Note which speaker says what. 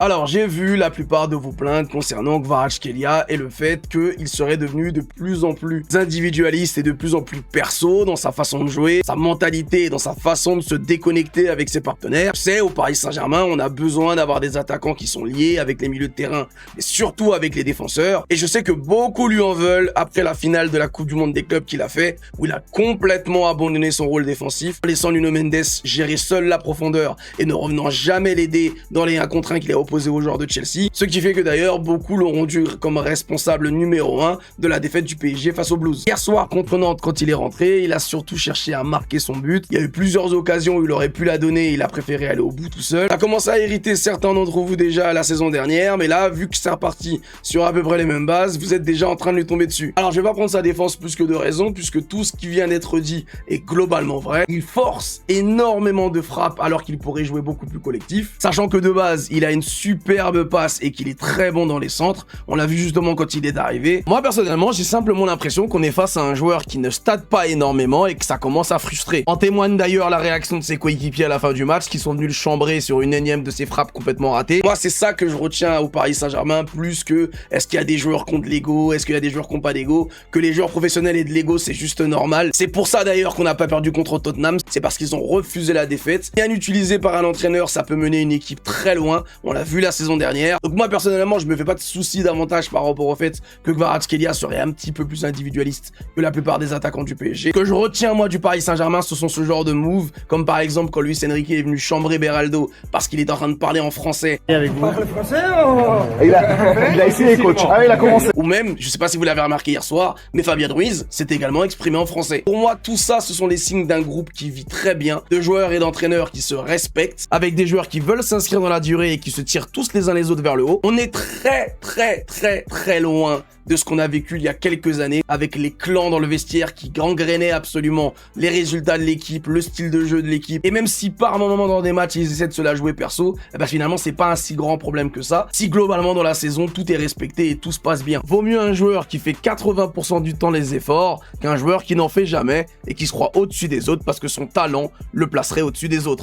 Speaker 1: Alors, j'ai vu la plupart de vos plaintes concernant Kvaratskhelia et le fait qu'il serait devenu de plus en plus individualiste et de plus en plus perso dans sa façon de jouer, sa mentalité, dans sa façon de se déconnecter avec ses partenaires. Tu sais, au Paris Saint-Germain, on a besoin d'avoir des attaquants qui sont liés avec les milieux de terrain, mais surtout avec les défenseurs. Et je sais que beaucoup lui en veulent après la finale de la Coupe du Monde des clubs qu'il a fait, où il a complètement abandonné son rôle défensif, laissant Nuno Mendes gérer seul la profondeur et ne revenant jamais l'aider dans les 1 contre 1 qu'il a opposé aux joueurs de Chelsea, ce qui fait que d'ailleurs beaucoup l'ont rendu comme responsable numéro 1 de la défaite du PSG face aux Blues. Hier soir contre Nantes, quand il est rentré, il a surtout cherché à marquer son but. Il y a eu plusieurs occasions où il aurait pu la donner, il a préféré aller au bout tout seul. Ça a commencé à irriter certains d'entre vous déjà la saison dernière, mais là, vu que c'est reparti sur à peu près les mêmes bases, vous êtes déjà en train de lui tomber dessus. Alors je vais pas prendre sa défense plus que de raison, puisque tout ce qui vient d'être dit est globalement vrai. Il force énormément de frappes alors qu'il pourrait jouer beaucoup plus collectif, sachant que de base, il a une superbe passe et qu'il est très bon dans les centres. On l'a vu justement quand il est arrivé. Moi personnellement, j'ai simplement l'impression qu'on est face à un joueur qui ne state pas énormément et que ça commence à frustrer. En témoigne d'ailleurs la réaction de ses coéquipiers à la fin du match qui sont venus le chambrer sur une énième de ses frappes complètement ratées. Moi, c'est ça que je retiens au Paris Saint-Germain, plus que est-ce qu'il y a des joueurs qui ont de l'ego, est-ce qu'il y a des joueurs qui n'ont pas d'ego, que les joueurs professionnels aient de l'ego, c'est juste normal. C'est pour ça d'ailleurs qu'on n'a pas perdu contre Tottenham, c'est parce qu'ils ont refusé la défaite. Bien utilisé par un entraîneur, ça peut mener une équipe très loin. On l'a vu la saison dernière. Donc moi personnellement, je me fais pas de soucis davantage par rapport au fait que Kvaratskhelia serait un petit peu plus individualiste que la plupart des attaquants du PSG. Ce que je retiens moi du Paris Saint-Germain, ce sont ce genre de moves, comme par exemple quand Luis Enrique est venu chambrer Beraldo parce qu'il est en train de parler en français.
Speaker 2: Et avec vous.
Speaker 3: Parle français ou...
Speaker 2: Il a essayé coach, il a commencé.
Speaker 1: Ou même, je sais pas si vous l'avez remarqué hier soir, mais Fabien Ruiz s'est également exprimé en français. Pour moi, tout ça, ce sont les signes d'un groupe qui vit très bien, de joueurs et d'entraîneurs qui se respectent, avec des joueurs qui veulent s'inscrire dans la durée et qui se tirent tous les uns les autres vers le haut. On est très loin de ce qu'on a vécu il y a quelques années avec les clans dans le vestiaire qui gangrénaient absolument les résultats de l'équipe, le style de jeu de l'équipe. Et même si par moment dans des matchs ils essaient de se la jouer perso, eh ben finalement c'est pas un si grand problème que ça. Si globalement dans la saison tout est respecté et tout se passe bien. Vaut mieux un joueur qui fait 80% du temps les efforts qu'un joueur qui n'en fait jamais et qui se croit au-dessus des autres parce que son talent le placerait au-dessus des autres.